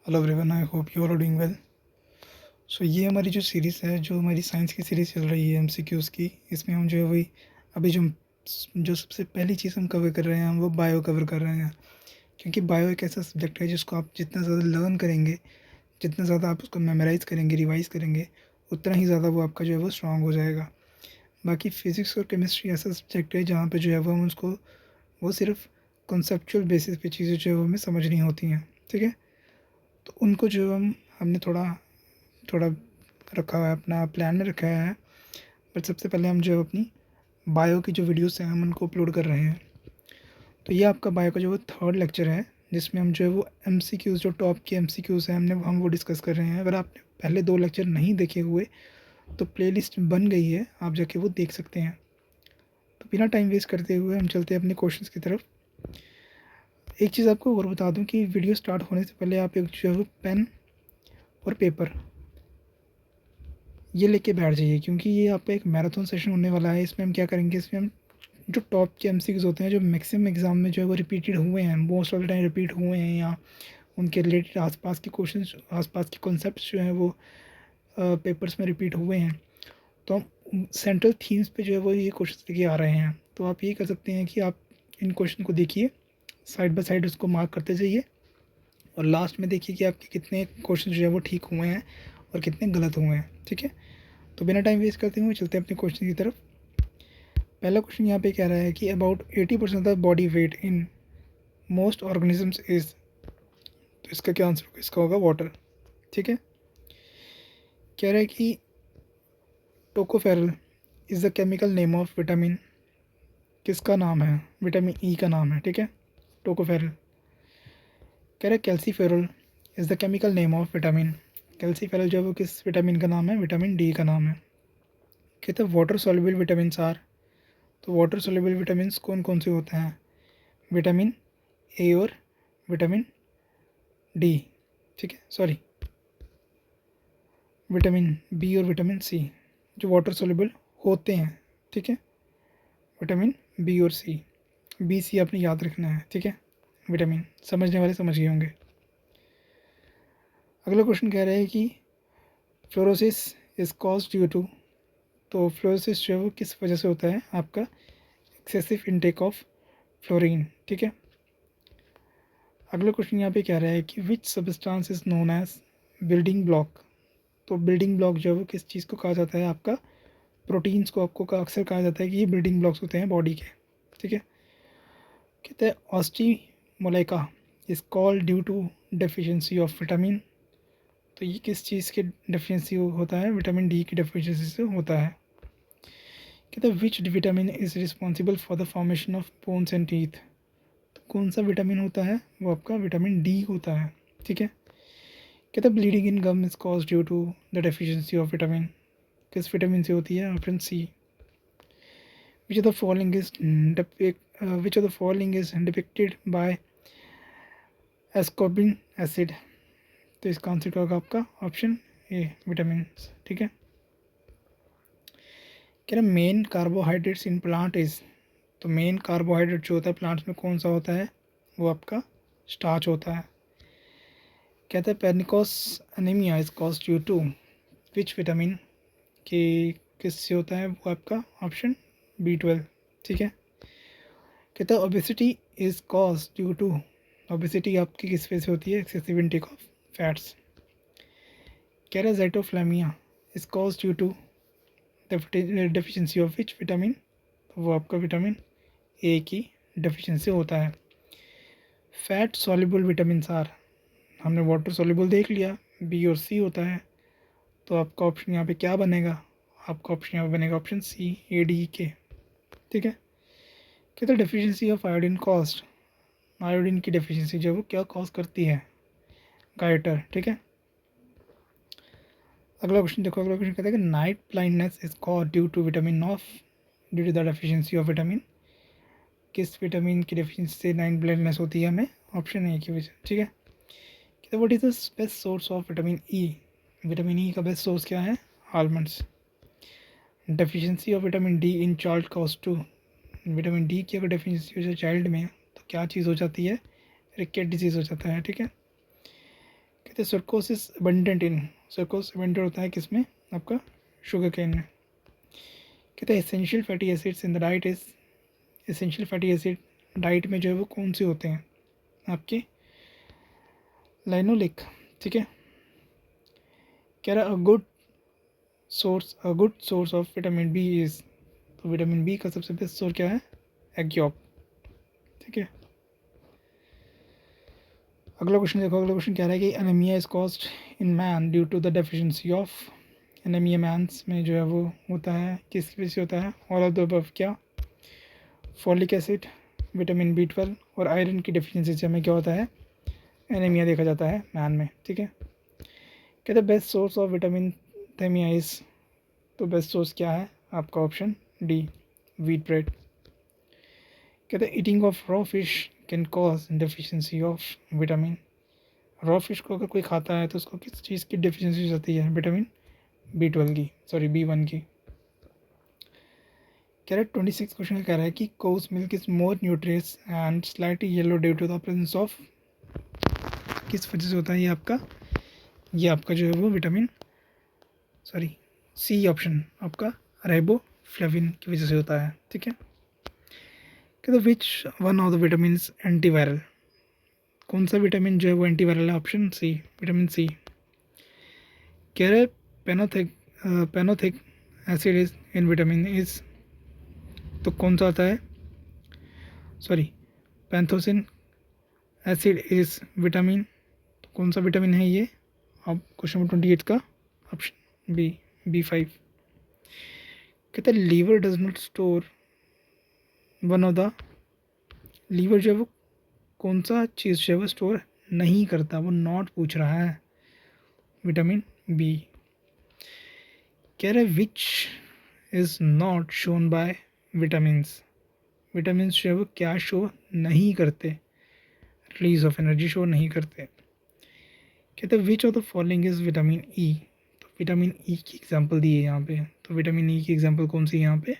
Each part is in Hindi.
Hello everyone, I hope you are doing well. So ये हमारी जो सीरीज़ है, जो हमारी साइंस की सीरीज़ चल रही है एमसीक्यूज़ की, इसमें हम जो है वही अभी जो सबसे पहली चीज़ हम कवर कर रहे हैं, हम वो बायो कवर कर रहे हैं। क्योंकि बायो एक ऐसा सब्जेक्ट है जिसको आप जितना ज़्यादा लर्न करेंगे, जितना ज़्यादा आप उसको मेमोराइज़ करेंगे, रिवाइज़ करेंगे, उतना ही ज़्यादा वो आपका जो है वो स्ट्रॉन्ग हो जाएगा। बाकी फ़िज़िक्स और केमिस्ट्री ऐसा सब्जेक्ट है जहाँ पे जो है वो हम उसको वो सिर्फ कॉन्सेप्चुअल बेसिस पे चीज़ें जो है वो हमें समझनी होती हैं। ठीक है, तो उनको जो हमने थोड़ा थोड़ा रखा हुआ है, अपना प्लान में रखा है। बट सबसे पहले हम जो है अपनी बायो की जो वीडियोस हैं हम उनको अपलोड कर रहे हैं। तो ये आपका बायो का जो वो थर्ड लेक्चर है, जिसमें हम जो है वो एमसीक्यूज़, जो टॉप के एमसीक्यूज़ हैं हम वो डिस्कस कर रहे हैं। अगर आपने पहले 2 लेक्चर नहीं देखे हुए तो प्लेलिस्ट बन गई है, आप जाके वो देख सकते हैं। तो बिना टाइम वेस्ट करते हुए हम चलते हैं अपने क्वेश्चंस की तरफ। एक चीज़ आपको और बता दूं कि वीडियो स्टार्ट होने से पहले आप एक जो है वो पेन और पेपर ये लेके बैठ जाइए, क्योंकि ये आपका एक मैराथन सेशन होने वाला है। इसमें हम क्या करेंगे, इसमें हम जो टॉप के एमसीक्यूज़ होते हैं, जो मैक्सिमम एग्ज़ाम में जो है वो रिपीटेड हुए हैं, most of the time repeat हुए हैं, या उनके रिलेटेड आसपास के क्वेश्चंस, आसपास के कॉन्सेप्ट्स जो हैं वो पेपर्स में रिपीट हुए हैं। तो हम सेंट्रल थीम्स पे जो है वो ये क्वेश्चन लेके आ रहे हैं। तो आप ये कर सकते हैं कि आप इन क्वेश्चन को देखिए, साइड बाय साइड उसको मार्क करते जाइए, और लास्ट में देखिए कि आपके कितने क्वेश्चन जो है वो ठीक हुए हैं और कितने गलत हुए हैं। ठीक है, तो बिना टाइम वेस्ट करते हुए चलते हैं अपने क्वेश्चन की तरफ। पहला क्वेश्चन यहाँ पे कह रहा है कि about 80% of body weight in most organisms is, तो इसका क्या आंसर होगा, इसका होगा वाटर। ठीक है, कह रहा है कि tocopherol is the chemical name of vitamin, किसका नाम है, विटामिन ई का नाम है। ठीक है, टोकोफेरल। कह रहा है calciferol is the chemical name of vitamin, calciferol जो है वो किस विटामिन का नाम है, विटामिन डी का नाम है। कहते हैं वाटर सॉल्युबल विटामिन आर, तो वाटर सॉल्युबल विटामिन कौन कौन से होते हैं, विटामिन ए और विटामिन डी। ठीक है, सॉरी, विटामिन बी और विटामिन सी जो वाटर सॉल्युबल होते हैं। ठीक है, विटामिन बी और सी, बी सी आपने याद रखना है। ठीक है, विटामिन समझने वाले समझ गए होंगे। अगला क्वेश्चन कह रहा है कि fluorosis is cause due to, तो फ्लोरोसिस जो है वो किस वजह से होता है, आपका एक्सेसिव इनटेक ऑफ फ्लोरीन। ठीक है, अगला क्वेश्चन यहाँ पे कह रहा है कि which substance is known as building block, तो बिल्डिंग ब्लॉक जो है वो किस चीज़ को कहा जाता है, आपका प्रोटीन्स को आपको का अक्सर कहा जाता है कि ये बिल्डिंग ब्लॉक्स होते हैं बॉडी के। ठीक है, कहते हैं osteomalacia is called due to deficiency of vitamin, तो ये किस चीज़ के डेफिशिएंसी होता है, विटामिन डी की डेफिशिएंसी से होता है। कहते हैं which vitamin is responsible for the formation of bones and teeth, तो कौन सा विटामिन होता है, वो आपका विटामिन डी होता है। ठीक है, कहते हैं bleeding in gum is cause due to the deficiency of vitamin, किस विटामिन से होती है, option C. Which of the following is which of the following is depicted by ascorbin acid, तो इसका आंसर होगा आपका ऑप्शन ए, विटामिन। ठीक है, कह रहा main carbohydrates in plant is, तो मेन कार्बोहाइड्रेट जो होता है प्लांट्स में कौन सा होता है, वो आपका स्टार्च होता है। कहता है pernicious anaemia is cause due to which vitamin, कि किससे होता है, वो आपका ऑप्शन B12। ठीक है, कहता है obesity is cause due to, obesity आपकी किस वजह से होती है, एक्सेसिव इंटेक ऑफ फैट्स। कह रहा है xerophthalmia is cause due to deficiency of which vitamin, वो आपका विटामिन ए की डेफिशिएंसी होता है। फैट सॉल्युबल विटामिन आर, हमने वाटर सॉल्युबल देख लिया, बी और सी होता है, तो आपका ऑप्शन यहाँ पे क्या बनेगा, आपका ऑप्शन यहाँ पे बनेगा ऑप्शन सी, ए डी के। ठीक है, कहते हैं deficiency of iodine cost, iodine की डेफिशिएंसी जो है वो क्या कॉज करती है, गाइटर। ठीक है, अगला क्वेश्चन देखो, अगला क्वेश्चन कहता है कि night blindness is cause due to vitamin of, due to the deficiency of vitamin, किस विटामिन की डेफिशिएंसी से नाइट ब्लाइंडनेस होती है, हमें ऑप्शन ए की वजह। ठीक है, कहते हैं what is the best source of vitamin E, vitamin E का बेस्ट सोर्स क्या है, almonds. Deficiency of vitamin D in child cause to, vitamin D की अगर डेफिशिएंसी हो जाए चाइल्ड में तो क्या चीज़ हो जाती है, रिकेट डिजीज़ हो जाता है। ठीक है, कहते हैं सर्कोसिस अबंडेंट इन, सर्कोस अबंडेंट होता है किसमें, आपका शुगर केन में। कहते हैं essential fatty acids in the diet is, essential fatty acid diet में जो है वो कौन से होते हैं आपके, लाइनोलिक, ठीक है। कह रहा a good source of vitamin B is, तो विटामिन बी का सबसे बेस्ट सोर्स क्या है, एग यॉक, ठीक है। अगला क्वेश्चन देखो, अगला क्वेश्चन कह रहा है कि anaemia is caused in man due to the deficiency of, anaemia mans में जो है वो होता है किसकी वजह से होता है, ऑल ऑफ द अबव क्या, फॉलिक एसिड, विटामिन बी 12 और आयरन की डेफिशिएंसी से हमें क्या होता है, एनीमिया देखा जाता है मैन में, ठीक है। कहते हैं best source of vitamin thiamine is, तो बेस्ट सोर्स क्या है आपका ऑप्शन डी, व्हीट ब्रेड। कहते हैं eating of raw fish can cause deficiency of vitamin, raw fish को अगर कोई खाता है तो उसको किस चीज़ की डेफिशिएंसी हो जाती है, विटामिन B12 की, सॉरी B1 की। कह रहा है 26 क्वेश्चन कह रहा है कि cow's milk is more nutritious and slightly yellow due to the presence of, किस वजह से होता है ये आपका जो है वो विटामिन, सॉरी सी ऑप्शन आपका राइबोफ्लेविन की वजह से होता है, ठीक है। कहते which one of the vitamin antiviral, कौन सा विटामिन जो है वो एंटीवायरल है, ऑप्शन सी, विटामिन सी। कह रहे pantothenic acid is in vitamin is, तो कौन सा आता है, sorry pantothenic acid is vitamin, तो कौन सा विटामिन है ये, अब क्वेश्चन नंबर 28 का ऑप्शन बी, B5। कहते हैं liver does not store one of the, liver जो है वो कौन सा चीज़ जो है वो स्टोर नहीं करता, वो नॉट पूछ रहा है, विटामिन बी। कह रहे which is not shown by vitamins, vitamins जो है वो क्या शो नहीं करते, रिलीज ऑफ एनर्जी शो नहीं करते। कहते हैं विच of the following is vitamin E, तो विटामिन ई की एग्जांपल दी है यहाँ पे, तो विटामिन ई की एग्जांपल कौन सी है यहाँ पे,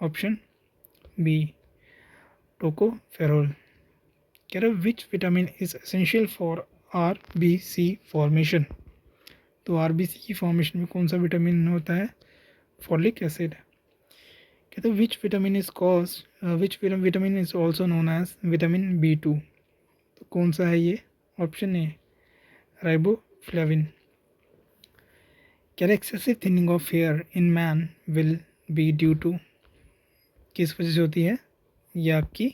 ऑप्शन बी, टोकोफेरोल। कह रहे which vitamin is essential for RBC formation, तो RBC की फॉर्मेशन में कौन सा विटामिन होता है, फॉलिक एसिड। कहते हैं which vitamin is cause, which vitamin is also known as vitamin B2, तो कौन सा है ये, ऑप्शन ए, राइबोफ्लेविन। कह रहे excessive thinning of hair in man will be due to, किस वजह से होती है, ये आपकी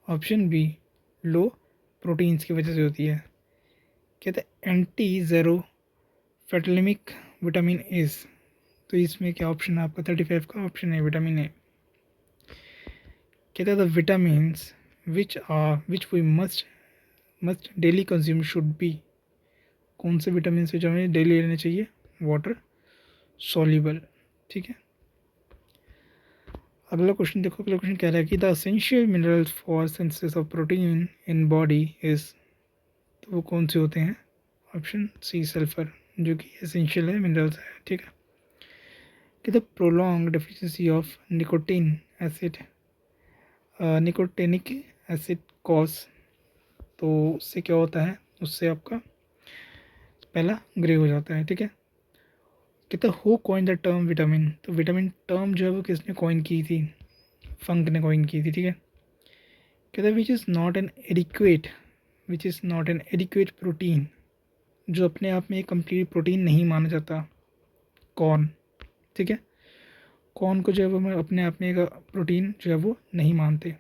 ऑप्शन बी, लो प्रोटीन्स की वजह से होती है। कहते हैं एंटी ज़ेरो फैटलिमिक विटामिन इज, तो इसमें क्या ऑप्शन है आपका 35 का ऑप्शन है विटामिन ए। कहते हैं the vitamins which we must daily consume should be, कौन से विटामिन जो हमें डेली लेने चाहिए, वाटर सॉल्युबल, ठीक है। अगला क्वेश्चन देखो, अगला क्वेश्चन कह रहा है कि the essential minerals for synthesis of protein in body is, तो वो कौन से होते हैं, ऑप्शन सी, सल्फर, जो कि एसेंशियल है मिनरल्स है, ठीक है। कि the prolong deficiency of nicotine acid, nicotinic acid cause, तो उससे क्या होता है, उससे आपका पहला ग्रे हो जाता है, ठीक है। कहता who coin the term vitamin, तो विटामिन टर्म जो है वो किसने कॉइन की थी, फंक ने कॉइन की थी, ठीक है। कहता है विच is not an adequate protein, जो अपने आप में एक कंप्लीट प्रोटीन नहीं माना जाता, कॉर्न, ठीक है। कॉर्न को जो है वो मैं अपने आप में एक प्रोटीन जो है वो नहीं मानते।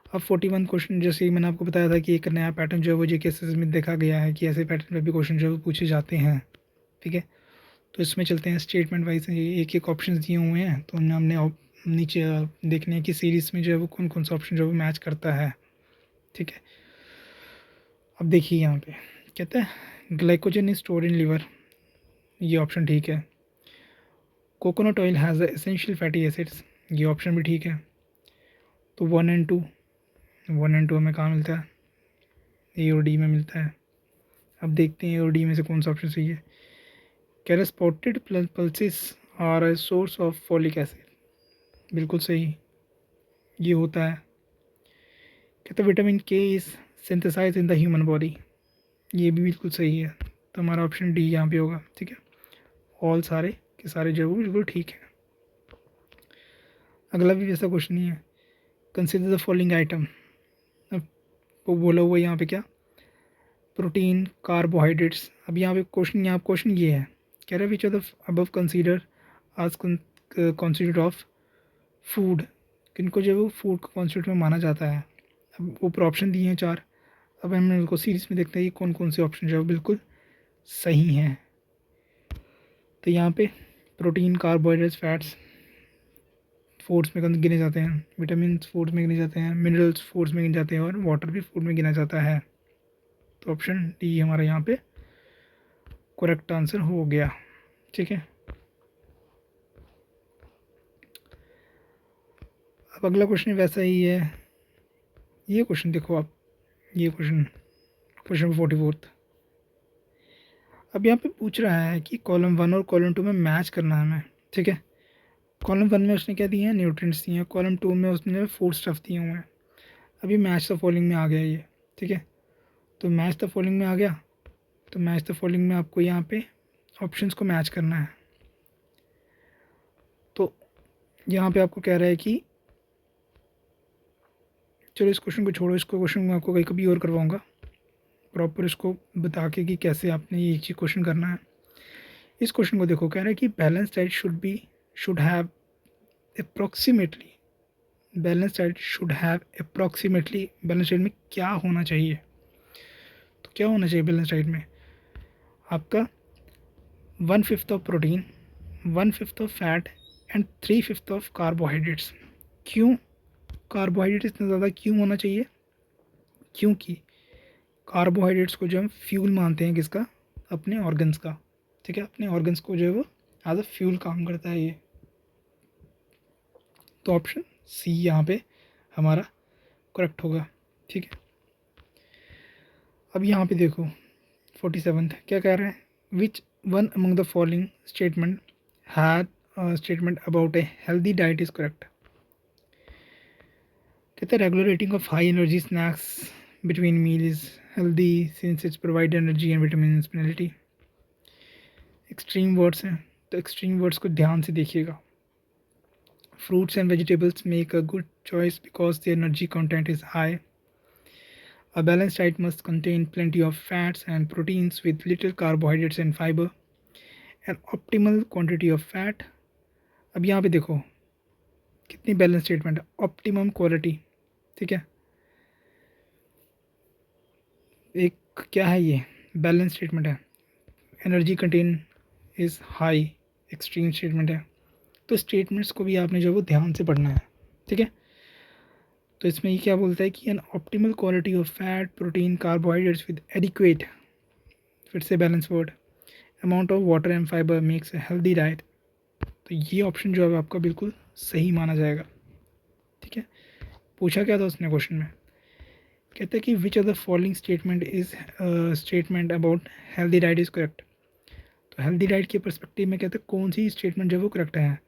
अब 41 क्वेश्चन, जैसे ही मैंने आपको बताया था कि एक नया पैटर्न जो है वो JKSS में देखा गया है कि ऐसे पैटर्न में भी क्वेश्चन जो है वो पूछे जाते हैं, ठीक है। तो इसमें चलते हैं स्टेटमेंट वाइज, एक एक ऑप्शन दिए हुए हैं, तो हमने नीचे देखने हैं कि सीरीज़ में जो है वो कौन कौन सा ऑप्शन जो है वो मैच करता है, ठीक है। अब देखिए यहाँ पे कहते हैं glycogen is stored in liver, ये ऑप्शन ठीक है। Coconut oil has essential fatty acids, ये ऑप्शन भी ठीक है। तो 1 और 2 हमें कहाँ मिलता है, A और D में मिलता है। अब देखते हैं A और D में से कौन सा ऑप्शन सही है। कह रहे spotted pulses are a source of folic acid, बिल्कुल सही, ये होता है। कहते vitamin K is synthesise in the human body, ये भी बिल्कुल सही है, तो हमारा ऑप्शन डी यहाँ पे होगा। ठीक है, ऑल सारे के सारे जो है वो बिल्कुल ठीक है। अगला भी वैसा क्वेश्चन ही है, कंसिडर द फॉलोइंग आइटम। अब वो बोला हुआ यहाँ पे क्या, प्रोटीन, कार्बोहाइड्रेट्स। अब यहाँ पे क्वेश्चन ये है, कह रहा है which are the above consider as constitute of food, किनको जो है वो फूड को कॉन्स्टिट्यूट में माना जाता है। अब ऊपर ऑप्शन दिए हैं 4, अब हम उनको सीरीज में देखते हैं कि कौन कौन से ऑप्शन जो है वो बिल्कुल सही हैं। तो यहाँ पे प्रोटीन, कार्बोहाइड्रेट्स, फैट्स फूड्स में गिने जाते हैं, विटामिन फूड्स में गिने जाते हैं, मिनरल्स फूड्स में गिने जाते हैं, और वाटर भी फूड में गिना जाता है। तो ऑप्शन डी हमारा यहाँ पे करेक्ट आंसर हो गया। ठीक है, अब अगला क्वेश्चन वैसा ही है। ये क्वेश्चन देखो आप, ये क्वेश्चन 44। अब यहाँ पे पूछ रहा है कि कॉलम 1 और कॉलम 2 में मैच करना है हमें। ठीक है, कॉलम 1 में उसने क्या दिए हैं, न्यूट्रिएंट्स दिए हैं, कॉलम 2 में उसने फूड स्टफ दिए हुए हैं। अभी मैच द फॉलोइंग में आ गया ये। ठीक है, तो मैच द फॉलोइंग में आ गया, तो मैच द फॉलोइंग में आपको यहाँ पे ऑप्शंस को मैच करना है। तो यहाँ पे आपको कह रहा है कि चलो इस क्वेश्चन को छोड़ो, इसको क्वेश्चन मैं आपको कभी और करवाऊँगा प्रॉपर, इसको बता के कि कैसे आपने ये चीज़ क्वेश्चन करना है। इस क्वेश्चन को देखो, कह रहा है कि balance diet should have approximately, balance diet should have approximately, balance diet में क्या होना चाहिए। तो क्या होना चाहिए बैलेंस डाइट में आपका, 1/5 of protein, 1/5 of fat and 3/5 of carbohydrates. क्यों कार्बोहाइड्रेट इतना ज़्यादा क्यों होना चाहिए, क्योंकि कार्बोहाइड्रेट्स को जो हम फ्यूल मानते हैं किसका, अपने ऑर्गन्स का। ठीक है, अपने ऑर्गन्स को जो है वो एज अ फ्यूल काम करता है ये। तो ऑप्शन सी यहाँ पे हमारा करेक्ट होगा। ठीक है, अब यहाँ पे देखो 47 क्या कह रहे हैं, which one among the following statement had statement about a healthy diet is correct. कहते हैं regular eating of high energy snacks between meal is healthy since its provide energy and vitamin minerality. Extreme words हैं, तो एक्सट्रीम वर्ड्स को ध्यान से देखिएगा। Fruits and vegetables make a good choice because the energy content is high. A balanced diet must contain plenty of fats and proteins with little carbohydrates and fiber. An optimal quantity of fat. अब यहाँ पे देखो कितनी बैलेंस स्टेटमेंट है, ऑप्टिमम क्वालिटी। ठीक है, एक क्या है ये बैलेंस स्टेटमेंट है, energy contain is high extreme statement है। तो स्टेटमेंट्स को भी आपने जो वो ध्यान से पढ़ना है। ठीक है, तो इसमें ये क्या बोलता है कि an optimal quality of fat, protein, carbohydrates with adequate, फिर से balance word, amount of water and fibre makes a healthy diet. तो ये ऑप्शन जो है आपका बिल्कुल सही माना जाएगा। ठीक है, पूछा क्या था उसने क्वेश्चन में, कहते हैं कि which are the following statement is statement about healthy diet is correct. तो हेल्दी डाइट के परस्पेक्टिव में कहते हैं कौन सी स्टेटमेंट जो है वो करेक्ट है।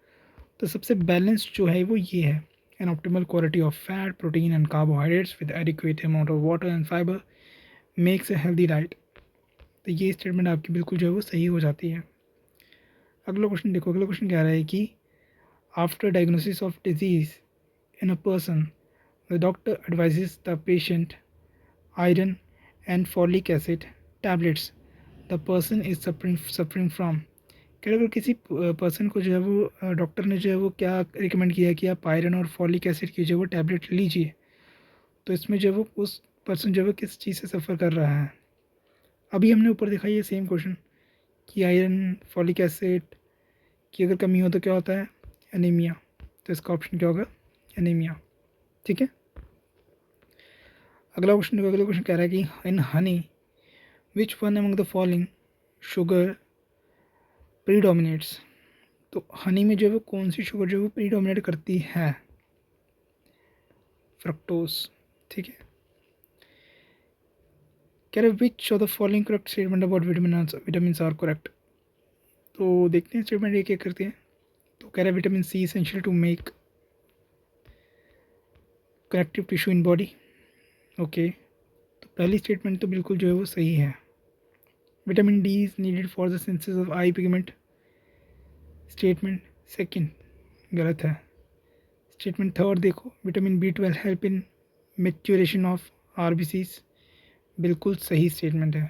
तो सबसे बैलेंस्ड जो है वो ये है, an optimal quality of fat, protein and carbohydrates with adequate amount of water and fibre makes a healthy diet. तो ये स्टेटमेंट आपकी बिल्कुल जो है वो सही हो जाती है। अगला क्वेश्चन देखो, अगला क्वेश्चन कह रहा है कि after diagnosis of disease in a person, the doctor advises the patient iron and folic acid tablets the person is suffering from। क्या अगर किसी पर्सन को जो है वो डॉक्टर ने जो है वो क्या रिकमेंड किया कि आप आयरन और फॉलिक एसिड की जो है वो टैबलेट लीजिए, तो इसमें जो है वो उस पर्सन जो है वो किस चीज़ से सफ़र कर रहा है। अभी हमने ऊपर देखा ये सेम क्वेश्चन कि आयरन, फॉलिक एसिड की अगर कमी हो तो क्या होता है, एनीमिया। तो इसका ऑप्शन क्या होगा, एनीमिया। ठीक है, अगला क्वेश्चन कह रहा है कि in honey which one among the following sugar predominates. तो हनी में जो है वो कौन सी शुगर जो है वो प्रीडोमिनेट करती है, फ्रक्टोज। ठीक है, कह रहे which of the following correct statement about vitamin are correct. तो देखते हैं स्टेटमेंट एक एक करते हैं। तो कह रहा है vitamin C essential to make connective tissue in body. Okay, तो पहली स्टेटमेंट तो बिल्कुल जो है वो सही है, vitamin D is needed for the synthesis of eye pigment. Statement second गलत है। स्टेटमेंट थर्ड देखो, vitamin B12 help in maturation of RBCs, बिल्कुल सही स्टेटमेंट है।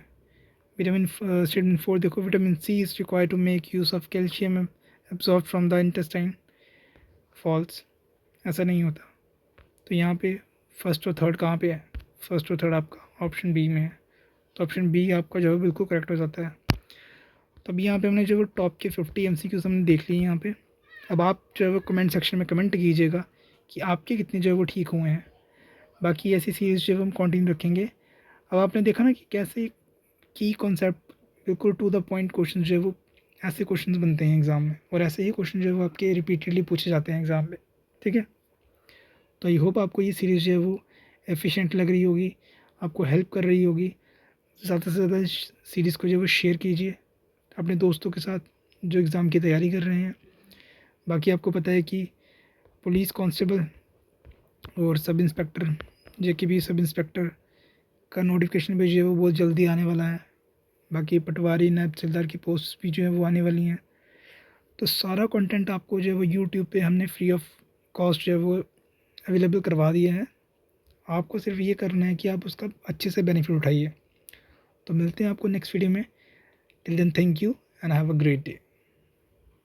स्टेटमेंट फोर देखो, vitamin C is required to make use of calcium absorb from the intestine, false, ऐसा नहीं होता। तो यहाँ पे फर्स्ट और थर्ड कहाँ पे है? फर्स्ट और थर्ड आपका ऑप्शन बी में है, तो ऑप्शन बी आपका जो है बिल्कुल करेक्ट हो जाता है। तब यहाँ पे हमने जो है टॉप के 50 MCQs हमने देख लिए यहाँ पे। अब आप जो है वो कमेंट सेक्शन में कमेंट कीजिएगा कि आपके कितने जो है वो ठीक हुए हैं। बाकी ऐसी सीरीज़ जो है हम कंटिन्यू रखेंगे। अब आपने देखा ना कि कैसे की कॉन्सेप्ट बिल्कुल टू द पॉइंट क्वेश्चन जो है वो ऐसे क्वेश्चंस बनते हैं एग्ज़ाम में, और ऐसे ही क्वेश्चन जो है वो आपके रिपीटेडली पूछे जाते हैं एग्ज़ाम में। ठीक है, तो आई होप आपको ये सीरीज़ जो है वो एफिशिएंट लग रही होगी, आपको हेल्प कर रही होगी। ज़्यादा से ज़्यादा इस सीरीज़ को जो है वो शेयर कीजिए अपने दोस्तों के साथ जो एग्ज़ाम की तैयारी कर रहे हैं। बाकी आपको पता है कि पुलिस कांस्टेबल और sub inspector, JKB sub inspector का नोटिफिकेशन भी जो है वो बहुत जल्दी आने वाला है। बाकी पटवारी नायब तहसीलदार की पोस्ट भी जो है वो आने वाली हैं। तो सारा कंटेंट आपको जो है वो यूट्यूब पे हमने फ्री ऑफ कॉस्ट जो है वो अवेलेबल करवा दिया है। आपको सिर्फ ये करना है कि आप उसका अच्छे से बेनिफिट उठाइए। तो मिलते हैं आपको नेक्स्ट वीडियो में। Till then thank you and have a great day.